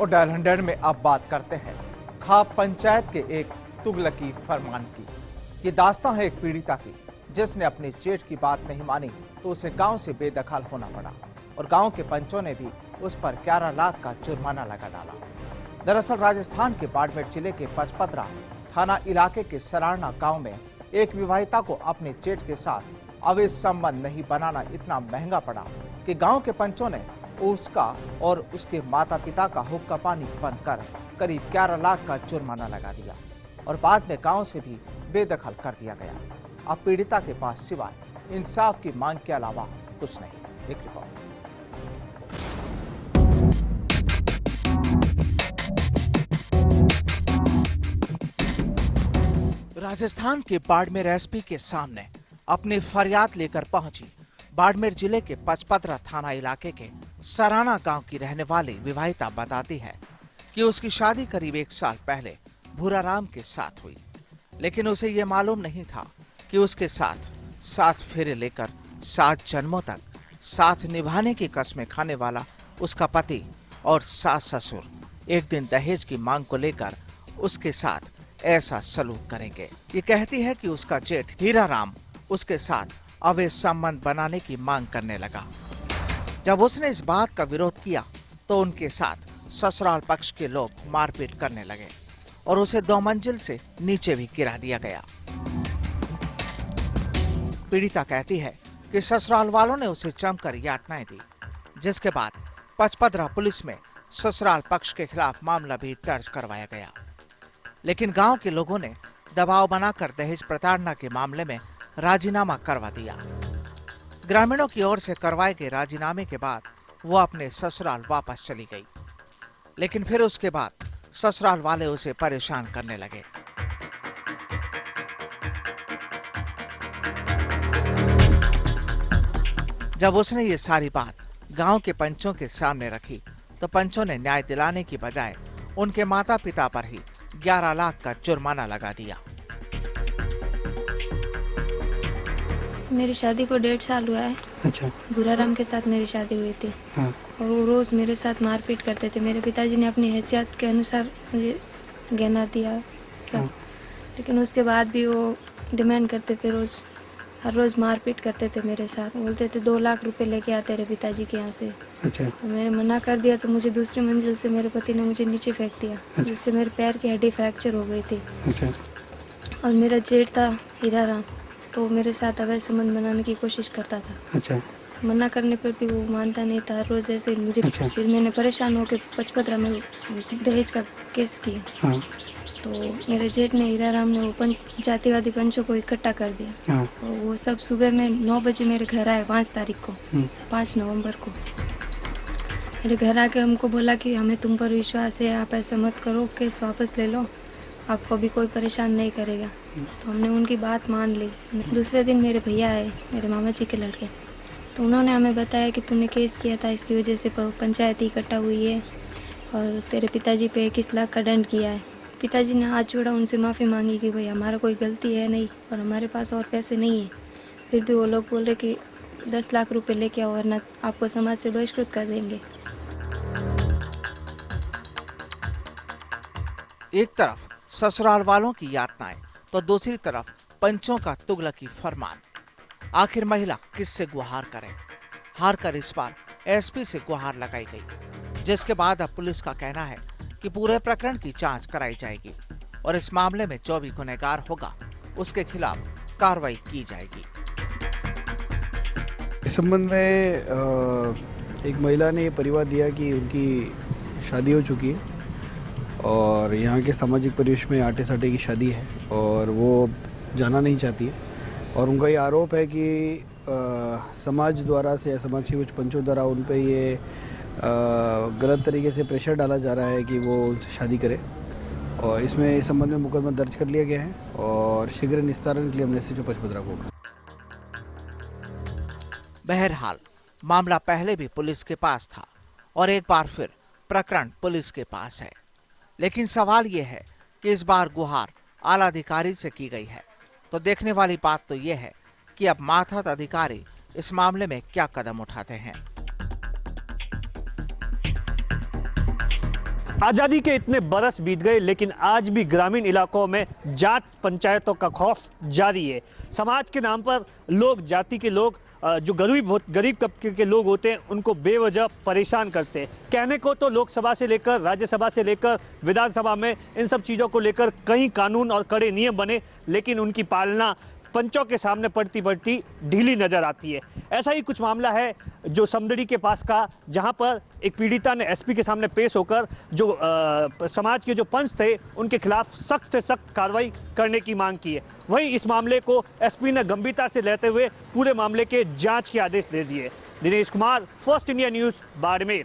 और डायल 100 में अब बात करते हैं खाप पंचायत के एक तुगलकी फरमान की। ये दास्तां है एक पीड़िता की जिसने अपनी जेठ की बात नहीं मानी तो उसे गांव से बेदखल होना पड़ा और गांव के पंचों ने भी उस पर 11 लाख का जुर्माना लगा डाला। दरअसल राजस्थान के बाड़मेर जिले के पचपदरा थाना इलाके के सरारना गांव में एक विवाहिता को अपने जेठ के साथ अवैध संबंध नहीं बनाना इतना महंगा पड़ा कि गांव के पंचों ने उसका और उसके माता पिता का हुक्का पानी बंद कर करीब 11 लाख का जुर्माना लगा दिया और बाद में गांव से भी बेदखल कर दिया गया। अब पीड़िता के पास सिवाय इंसाफ की मांग के अलावा कुछ नहीं। एक रिपोर्ट। राजस्थान के बाड़मेर एसपी के सामने अपनी फरियाद लेकर पहुंची बाड़मेर जिले के पचपदरा थाना इलाके के सराना गांव की रहने वाली विवाहिता बताती है कि उसकी शादी करीब 1 साल पहले भूराराम के साथ हुई, लेकिन उसे ये मालूम नहीं था कि उसके साथ 7 फेरे लेकर 7 जन्मों तक साथ निभाने की कस्में खाने वाला उसका पति और सास ससुर एक दिन दहेज की मांग को लेकर उसके साथ ऐसा सलूक करेंगे। ये कहती है कि उसका जेठ हीराराम उसके साथ अवैध संबंध बनाने की मांग करने लगा। जब उसने इस बात का विरोध किया तो उनके साथ ससुराल पक्ष के लोग मारपीट करने लगे और उसे 2 मंजिल से नीचे भी गिरा दिया गया। पीड़िता कहती है कि ससुराल वालों ने उसे जमकर यातनाएं दी, जिसके बाद पचपदरा पुलिस में ससुराल पक्ष के खिलाफ मामला भी दर्ज करवाया गया, लेकिन गांव के लोगों ने दबाव बनाकर दहेज प्रताड़ना के मामले में राजीनामा करवा दिया। ग्रामीणों की ओर से करवाए गए राजीनामे के बाद वो अपने ससुराल वापस चली गई, लेकिन फिर उसके बाद ससुराल वाले उसे परेशान करने लगे। जब उसने ये सारी बात गांव के पंचों के सामने रखी तो पंचों ने न्याय दिलाने की बजाय उनके माता पिता पर ही 11 लाख का जुर्माना लगा दिया। मेरी शादी को 1.5 साल हुआ है। अच्छा। भूराराम के साथ मेरी शादी हुई थी। हाँ। और वो रोज मेरे साथ मारपीट करते थे। मेरे पिताजी ने अपनी हैसियत के अनुसार मुझे गहना दिया सब। हाँ। लेकिन उसके बाद भी वो डिमांड करते थे, हर रोज मारपीट करते थे मेरे साथ। बोलते थे 2 लाख रुपए लेके आते तेरे पिताजी के यहाँ से। अच्छा। तो मैंने मना कर दिया तो मुझे दूसरी मंजिल से मेरे पति ने मुझे नीचे फेंक दिया। अच्छा। जिससे मेरे पैर की हड्डी फ्रैक्चर हो गई थी। अच्छा। और मेरा जेठ था हीराराम, तो मेरे साथ अवैध संबंध बनाने की कोशिश करता था। अच्छा। मना करने पर भी वो मानता नहीं था। रोज ऐसे ही मुझे अच्छा। फिर मैंने परेशान होकर पचपदरा में दहेज का केस किया। हाँ। तो मेरे जेठ ने हीराराम ने वो जातिवादी पंचों को इकट्ठा कर दिया। हाँ। तो वो सब सुबह में 9 बजे मेरे घर आए 5 तारीख को, 5 नवंबर को। मेरे घर आके हमको बोला कि हमें तुम पर विश्वास है, आप ऐसा मत करो, केस वापस ले लो, आपको भी कोई परेशान नहीं करेगा। तो हमने उनकी बात मान ली। दूसरे दिन मेरे भैया आए, मेरे मामा जी के लड़के, तो उन्होंने हमें बताया कि तूने केस किया था, इसकी वजह से पंचायत इकट्ठा हुई है और तेरे पिताजी पे 21 लाख का दंड किया है। पिताजी ने हाथ जोड़ा, उनसे माफ़ी मांगी कि भाई हमारा कोई गलती है नहीं और हमारे पास और पैसे नहीं है। फिर भी वो लोग बोल रहे कि 10 लाख रुपए लेके आओ वरना आपको समाज से बहिष्कृत कर देंगे। एक तरफ ससुराल वालों की यातनाएं तो दूसरी तरफ पंचों का तुगलकी फरमान। आखिर महिला किससे गुहार करे? हार कर इस बार एसपी से गुहार लगाई गई, जिसके बाद अब पुलिस का कहना है कि पूरे प्रकरण की जांच कराई जाएगी और इस मामले में जो भी गुनहगार होगा उसके खिलाफ कार्रवाई की जाएगी। इस संबंध में एक महिला ने परिवार दिया कि उनकी शादी हो चुकी है और यहाँ के सामाजिक परिवेश में आटे साटे की शादी है और वो जाना नहीं चाहती है और उनका ये आरोप है कि समाज द्वारा से समाज के कुछ पंचों द्वारा उन पे ये गलत तरीके से प्रेशर डाला जा रहा है कि वो उनसे शादी करे और इसमें इस संबंध में मुकदमा दर्ज कर लिया गया है और शीघ्र निस्तारण के लिए हमने एसएचओ पचपदरा को। बहरहाल मामला पहले भी पुलिस के पास था और एक बार फिर प्रकरण पुलिस के पास है, लेकिन सवाल ये है कि इस बार गुहार आला अधिकारी से की गई है, तो देखने वाली बात तो ये है कि अब मातहत अधिकारी इस मामले में क्या कदम उठाते हैं। आज़ादी के इतने बरस बीत गए, लेकिन आज भी ग्रामीण इलाकों में जात पंचायतों का खौफ जारी है। समाज के नाम पर लोग, जाति के लोग, जो गरीब तबके के लोग होते हैं, उनको बेवजह परेशान करते हैं। कहने को तो लोकसभा से लेकर राज्यसभा से लेकर विधानसभा में इन सब चीज़ों को लेकर कई कानून और कड़े नियम बने, लेकिन उनकी पालना पंचों के सामने पड़ती पड़ती ढीली नजर आती है। ऐसा ही कुछ मामला है जो समदड़ी के पास का, जहां पर एक पीड़िता ने एसपी के सामने पेश होकर जो समाज के जो पंच थे उनके खिलाफ सख्त से सख्त कार्रवाई करने की मांग की है। वहीं इस मामले को एसपी ने गंभीरता से लेते हुए पूरे मामले के जांच के आदेश दे दिए। Dinesh Kumar, first India news, Barmer.